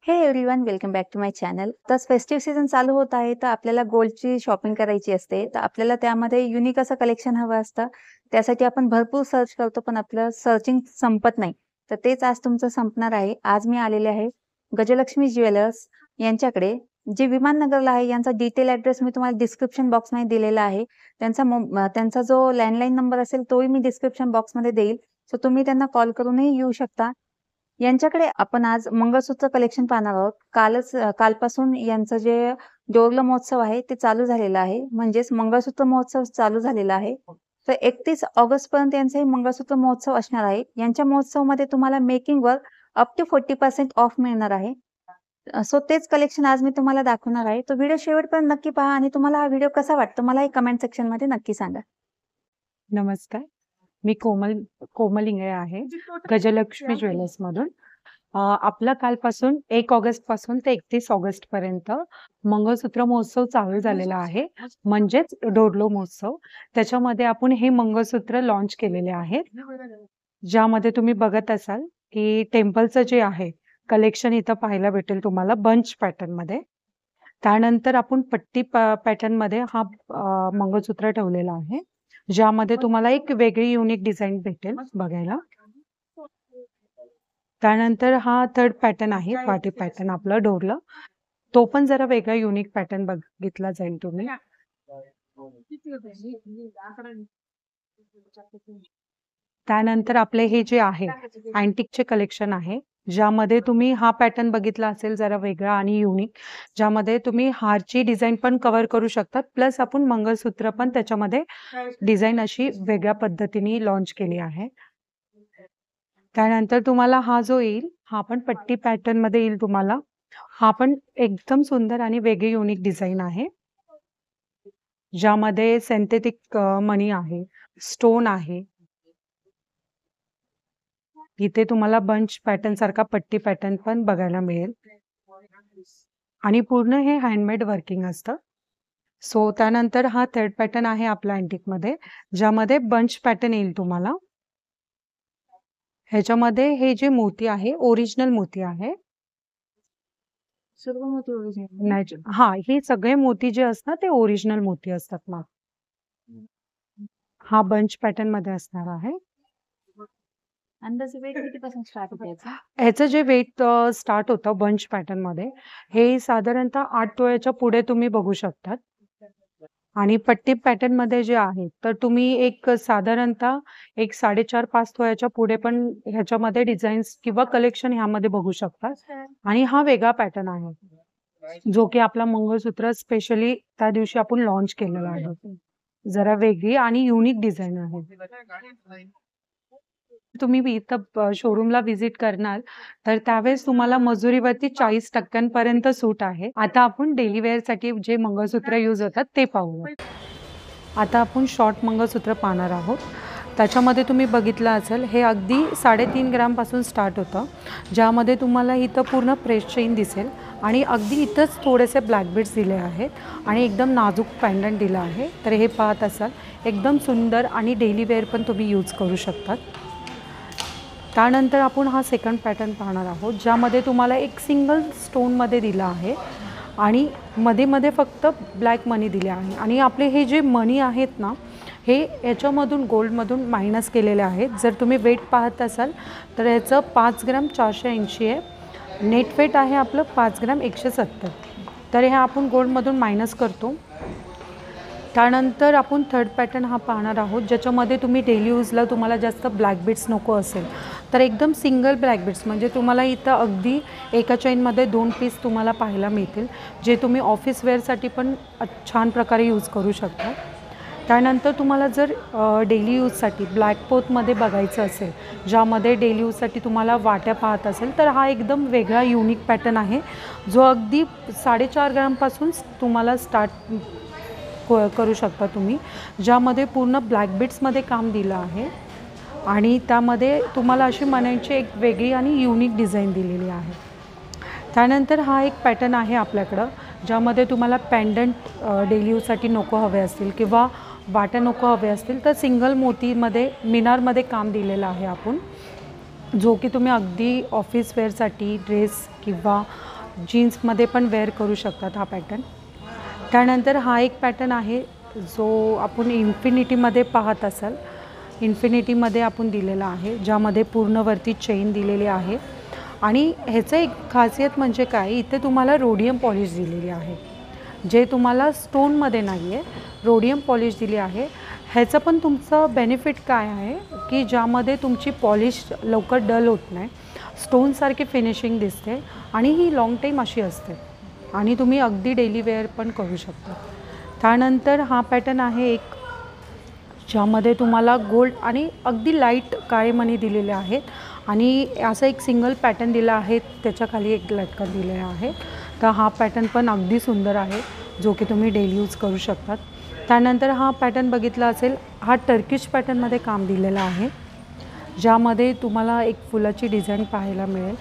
हे everyone, welcome back to my channel. तर festive season चालू होत आहे, तर आपल्याला गोल्डची शॉपिंग करायची असते, तर आपल्याला त्यामध्ये युनिक असं कलेक्शन हवं असतं। त्यासाठी आपण भरपूर सर्च करतो, पण आपलं सर्चिंग संपत नाही। तर तेच आज तुमचं संपणार आहे। आज मी आलेले आहे गजलक्ष्मी ज्वेलर्स यांच्याकडे, जे विमाननगरला आहे। यांचा डिटेल ॲड्रेस मी तुम्हाला डिस्क्रिप्शन बॉक्समध्ये दिलेला आहे। त्यांचा जो लँडलाईन नंबर असेल तोही मी डिस्क्रिप्शन बॉक्समध्ये देईल, सो तुम्ही त्यांना कॉल करूनही येऊ शकता। यांच्याकडे आपण आज मंगळसूत्र कलेक्शन पाहणार आहोत। कालपासून यांचं जे डोरलं महोत्सव आहे ते चालू झालेला आहे, म्हणजेच मंगळसूत्र महोत्सव चालू झालेला आहे। तर 31 ऑगस्ट पर्यंत यांचा हे मंगळसूत्र महोत्सव असणार आहे। यांच्या महोत्सवामध्ये तुम्हाला मेकिंगवर अप टू 40% ऑफ मिळणार आहे। सो तेच कलेक्शन आज मी तुम्हाला दाखवणार आहे। तो व्हिडिओ शेवटपर्यंत नक्की पहा आणि तुम्हाला हा व्हिडिओ कसा वाटतो मला हे कमेंट सेक्शनमध्ये नक्की सांगा। नमस्कार, मी कोमल इंगळे आहे गजलक्ष्मी ज्वेलर्स मधून। आपला कालपासून 1 ऑगस्ट पासून ते 31 ऑगस्ट पर्यंत मंगळसूत्र महोत्सव चालू झालेला आहे, म्हणजेच डोरलो महोत्सव। त्याच्यामध्ये आपण हे मंगळसूत्र लॉन्च केलेले आहेत, ज्यामध्ये तुम्ही बघत असाल की टेम्पलचं जे आहे कलेक्शन इथं पाहायला भेटेल तुम्हाला बंच पॅटर्न मध्ये। त्यानंतर आपण पट्टी पॅटर्न मध्ये हा मंगळसूत्र ठेवलेला आहे, ज्यामध्ये तुम्हाला एक वेगळी युनिक डिझाईन भेटेल बघायला। त्यानंतर हा थर्ड पॅटर्न आहे पार्टी पॅटर्न आपलं डोरलं, तो पण जरा वेगळा युनिक पॅटर्न बघितला जाईल तुम्ही। त्यानंतर आपले हे जे आहे अँटिकचे कलेक्शन आहे, ज्यामध्ये तुम्ही हा पॅटर्न बघितला असेल जरा वेगळा आणि युनिक, ज्यामध्ये तुम्ही हारची डिझाईन पण कव्हर करू शकतात, प्लस आपण मंगळसूत्र पण त्याच्यामध्ये डिझाईन अशी वेगळ्या पद्धतीने लॉन्च केली आहे। त्यानंतर तुम्हाला हा जो येईल हा पण पट्टी पॅटर्न मध्ये येईल तुम्हाला। हा पण एकदम सुंदर आणि वेगळी युनिक डिझाईन आहे, ज्यामध्ये सिंथेटिक मणी आहे, स्टोन आहे। इथे तुम्हाला बंच पॅटर्न सारखा पट्टी पॅटर्न पण बघायला मिळेल आणि पूर्ण हे हँडमेड वर्किंग असतं। सो त्यानंतर हा थर्ड पॅटर्न आहे आपला अँटिक मध्ये, ज्यामध्ये बंच पॅटर्न येईल तुम्हाला। ह्याच्यामध्ये हे जे मोती आहे ओरिजिनल मोती आहे, सर्व मोती ओरिजिनल। हा हे सगळे मोती जे असतात ते ओरिजिनल मोती असतात ना। हा बंच पॅटर्न मध्ये असणार आहे। अंदाजे वेट कितीपासून स्टार्ट होते याचा? ह्याचं जे वेट स्टार्ट होतं बंच पॅटर्न मध्ये, हे साधारणतः 8 तोळ्याच्या पुढे तुम्ही बघू शकतात। आणि पट्टी पॅटर्न मध्ये जे आहे तर तुम्ही एक साधारणतः 4.5-5 तोळ्याच्या पुढे पण ह्याच्यामध्ये डिझाईन्स किंवा कलेक्शन ह्यामध्ये बघू शकतात। आणि हा वेगळा पॅटर्न आहे, जो की आपला मंगळसूत्र स्पेशली त्या दिवशी आपण लॉन्च केलेला आहे। जरा वेगळी आणि युनिक डिझाईन आहे। तुम्ही इथं शोरूमला व्हिजिट करणार तर त्यावेळेस तुम्हाला मजुरीवरती 40% सूट आहे। आता आपण डेली वेअर साठी जे मंगळसूत्र यूज होतात ते पाहूया। आता आपण शॉर्ट मंगळसूत्र पाहणार आहोत। त्याच्यामध्ये तुम्ही बघितलं असेल हे अगदी 3.5 ग्राम पासून स्टार्ट होतं, ज्यामध्ये तुम्हाला इथं पूर्ण प्रेस चेन दिसेल आणि अगदी इथंच थोडेसे ब्लॅक बीड्स दिले आहेत आणि एकदम नाजूक पेंडंट दिला आहे। तर हे पाहत असाल एकदम सुंदर आणि डेली वेअर पण तुम्ही यूज करू शकतात। त्यानंतर आपण हा सेकंड पॅटर्न पाहणार आहोत, ज्यामध्ये तुम्हाला एक सिंगल स्टोनमध्ये दिला आहे आणि मध्ये मध्ये फक्त ब्लॅक मनी दिले आहे। आणि आपले हे जे मनी आहेत ना, हे याच्यामधून गोल्डमधून मायनस केलेले आहेत। जर तुम्ही वेट पाहत असाल तर याचं 5 ग्राम 480 आहे, नेट वेट आहे आपलं 5 ग्राम 170। तर हे आपण गोल्डमधून मायनस करतो। त्यानंतर आपण थर्ड पॅटर्न हा पाहणार आहोत, ज्याच्यामध्ये तुम्ही डेली यूजला तुम्हाला जास्त ब्लॅक बीड्स नको असेल तर एकदम सिंगल ब्लॅक बीड्स, म्हणजे तुम्हाला इथं अगदी एका चेनमध्ये 2 पीस तुम्हाला पाहायला मिळतील, जे तुम्ही ऑफिस वेअरसाठी पण छान प्रकारे यूज करू शकता। त्यानंतर तुम्हाला जर डेली यूजसाठी ब्लॅक पोतमध्ये बघायचं असेल, ज्यामध्ये डेली यूजसाठी तुम्हाला वाट्या पाहत असेल, तर हा एकदम वेगळा युनिक पॅटर्न आहे, जो अगदी 4.5 ग्रामपासून तुम्हाला स्टार्ट करू शकता तुम्ही, ज्यामध्ये पूर्ण ब्लॅक बीड्समध्ये काम दिलं आहे आणि त्यामध्ये तुम्हाला अशी मण्यांची एक वेगळी आणि युनिक डिझाईन दिलेली आहे। त्यानंतर हा एक पॅटर्न आहे आपल्याकडं, ज्यामध्ये तुम्हाला पेंडंट डेली यूजसाठी नको हवे असतील किंवा वाट्या नको हवे असतील तर सिंगल मोतीमध्ये मिनारमध्ये काम दिलेलं आहे आपण। जो की तुम्ही अगदी ऑफिस वेअरसाठी ड्रेस किंवा जीन्समध्ये पण वेअर करू शकतात हा पॅटर्न. त्यानंतर हा एक पॅटर्न आहे जो आपण इन्फिनिटीमध्ये पाहत असाल. इन्फिनिटीमध्ये आपण दिलेला आहे, ज्यामध्ये पूर्णवरती चेन दिलेली आहे. आणि ह्याचं एक खासियत म्हणजे काय, इथे तुम्हाला रोडियम पॉलिश दिलेली आहे, जे तुम्हाला स्टोनमध्ये नाही आहे, रोडियम पॉलिश दिली आहे. ह्याचं पण तुमचं बेनिफिट काय आहे की ज्यामध्ये तुमची पॉलिश लवकर डल होत नाही, स्टोनसारखी फिनिशिंग दिसते आणि ही लाँग टाईम अशी असते आणि तुम्ही अगदी डेली वेअर पण करू शकता. त्यानंतर हा पॅटर्न आहे एक, ज्यामध्ये तुम्हाला गोल्ड आणि अगदी लाईट काळे मणी दिलेले आहेत आणि असं एक सिंगल पॅटर्न दिला आहे, त्याच्याखाली एक लटकन दिलेला आहे. तर हा पॅटर्न पण अगदी सुंदर आहे, जो की तुम्ही डेली यूज करू शकतात. त्यानंतर हा पॅटर्न बघितला असेल, हा टर्किश पॅटर्नमध्ये काम दिलेला आहे, ज्यामध्ये तुम्हाला एक फुलाची डिझाईन पाहायला मिळेल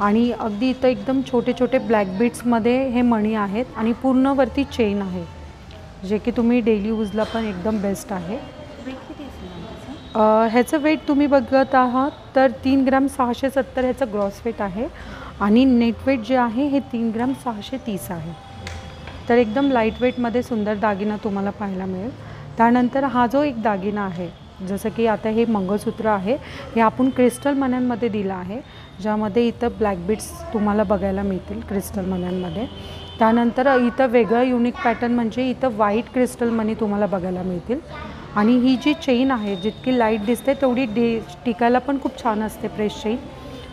आणि अगदी इथं एकदम छोटे छोटे ब्लॅक बीट्समध्ये हे मणी आहेत आणि पूर्णवरती चेन आहे, जे की तुम्ही डेली यूजला पण एकदम बेस्ट आहे. ह्याचं वेट तुम्ही बघत आहात तर 3 ग्राम 670 ह्याचं ग्रॉस वेट आहे आणि नेट वेट जे आहे हे 3 ग्राम 630 आहे. तर एकदम लाईट वेटमध्ये सुंदर दागिना तुम्हाला पाहायला मिळेल. त्यानंतर हा जो एक दागिना आहे, जसं की आता हे मंगळसूत्र आहे, हे आपण क्रिस्टल मण्यांमध्ये दिलं आहे, ज्यामध्ये इथं ब्लॅक बीट्स तुम्हाला बघायला मिळतील क्रिस्टल मण्यांमध्ये. त्यानंतर इथं वेगळं युनिक पॅटर्न म्हणजे इथं व्हाईट क्रिस्टल मणी तुम्हाला बघायला मिळतील आणि ही जी चेन आहे जितकी लाईट दिसते तेवढी टिकायला पण खूप छान असते प्रेस चेन.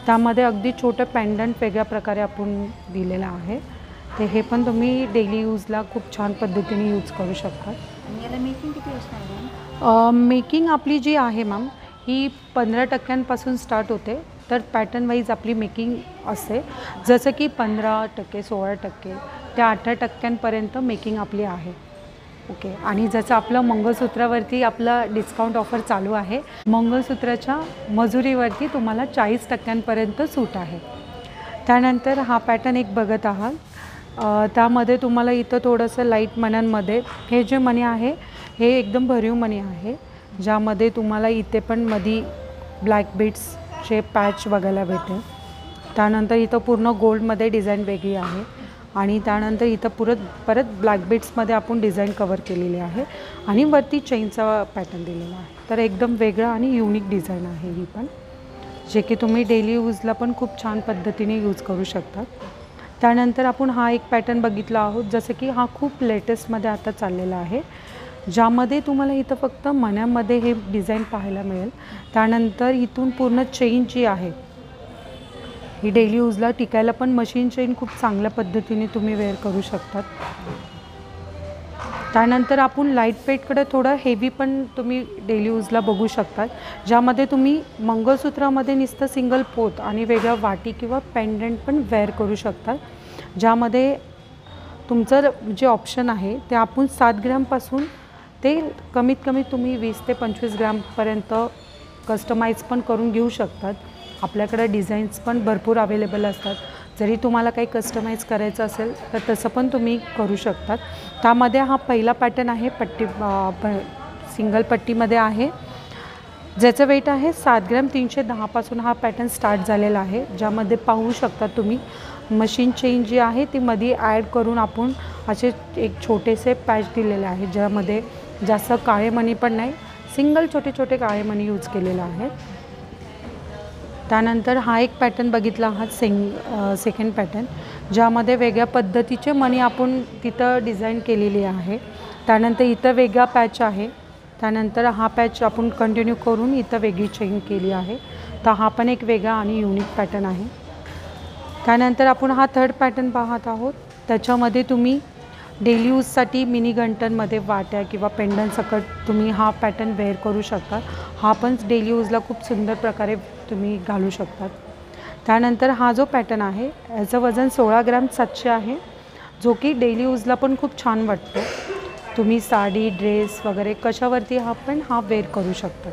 त्यामध्ये अगदी छोटं पेंडंट वेगळ्या प्रकारे आपण दिलेलं आहे. ते हे पण तुम्ही डेली यूजला खूप छान पद्धतीने यूज करू शकता. याला मेकिंग किती असणार? मेकिंग आपली जी आहे मॅम ही 15% स्टार्ट होते. तर पॅटर्न वाईज आपली मेकिंग असते, जसं की 15%, 16% ते 18% मेकिंग आपली आहे. ओके. आणि जसं आपलं मंगळसूत्रावरती आपलं डिस्काउंट ऑफर चालू आहे, मंगळसूत्राच्या मजुरीवरती तुम्हाला 40% सूट आहे. त्यानंतर हा पॅटर्न एक बघत आहात, त्यामध्ये तुम्हाला इथं थोडंसं लाईट मण्यांमध्ये हे जे मणी आहे हे एकदम भरीव मणी आहे, ज्यामध्ये तुम्हाला इथे पण मधी ब्लॅक बीट्सचे पॅच बघायला भेटेल. त्यानंतर इथं पूर्ण गोल्डमध्ये डिझाईन वेगळी आहे आणि त्यानंतर इथं परत ब्लॅक बीट्समध्ये आपण डिझाईन कवर केलेली आहे आणि वरती चेनचा पॅटर्न दिलेला आहे. तर एकदम वेगळं आणि युनिक डिझाईन आहे ही पण, जे की तुम्ही डेली यूजला पण खूप छान पद्धतीने यूज करू शकतात. त्यानंतर आपण हा एक पॅटर्न बघितला आहोत, जसं की हा खूप लेटेस्टमध्ये आता चाललेला आहे, ज्यामध्ये तुम्हाला इथं फक्त मण्यामध्ये हे डिझाईन पाहायला मिळेल. त्यानंतर इथून पूर्ण चेन जी आहे ही डेली यूजला टिकायला पण मशीन चेन खूप चांगल्या पद्धतीने तुम्ही वेअर करू शकतात. त्यानंतर आपण लाईट वेटकडे थोडं हेवी पण तुम्ही डेली यूजला बघू शकतात, ज्यामध्ये तुम्ही मंगळसूत्रामध्ये नुसतं सिंगल पोत आणि वेगळं वाटी किंवा पेंडंट पण वेअर करू शकतात, ज्यामध्ये तुमचं जे ऑप्शन आहे ते आपण 7 ग्रामपासून ते कमीत कमी तुम्ही 20 ते 25 ग्रामपर्यंत कस्टमाइज पण करून घेऊ शकतात. आपल्याकडे डिझाईन्स पण भरपूर अवेलेबल असतात. जरी तुम्हाला काही कस्टमाइज करायचं असेल तर तसं पण तुम्ही करू शकतात. त्यामध्ये हा पहिला पॅटर्न आहे, सिंगल पट्टीमध्ये आहे, ज्याचं वेट आहे 7 ग्राम 310 हा पॅटर्न स्टार्ट झालेला आहे, ज्यामध्ये पाहू शकता तुम्ही मशीन चेन जी आहे ती मध्ये ॲड करून आपण असे एक छोटेसे पॅच दिलेले आहे, ज्यामध्ये जास्त काळे मणी पण नाही, सिंगल छोटे छोटे काळे मणी यूज केलेले आहेत. त्यानंतर हा एक पॅटर्न बघितला आहात, सेकंड पॅटर्न, ज्यामध्ये वेगळ्या पद्धतीचे मणी आपण तिथं डिझाईन केलेली आहे. त्यानंतर इथं वेगळा पॅच आहे. त्यानंतर हा पॅच आपण कंटिन्यू करून इथं वेगळी चेन केली आहे. तर हा पण एक वेगळा आणि युनिक पॅटर्न आहे. त्यानंतर आपण हा थर्ड पॅटर्न पाहत आहोत, त्याच्यामध्ये तुम्ही डेली यूजसाठी मिनी गंटनमध्ये वाट्या किंवा पेंडंट सकट तुम्ही हा पॅटर्न वेअर करू शकता. हा पण डेली यूजला खूप सुंदर प्रकारे तुम्ही घालू शकतात. त्यानंतर हा जो पॅटर्न आहे याचं वजन 16 ग्राम 700 आहे, जो की डेली यूजला पण खूप छान वाटतो. तुम्ही साडी, ड्रेस वगैरे कशावरती हा वेअर करू शकता.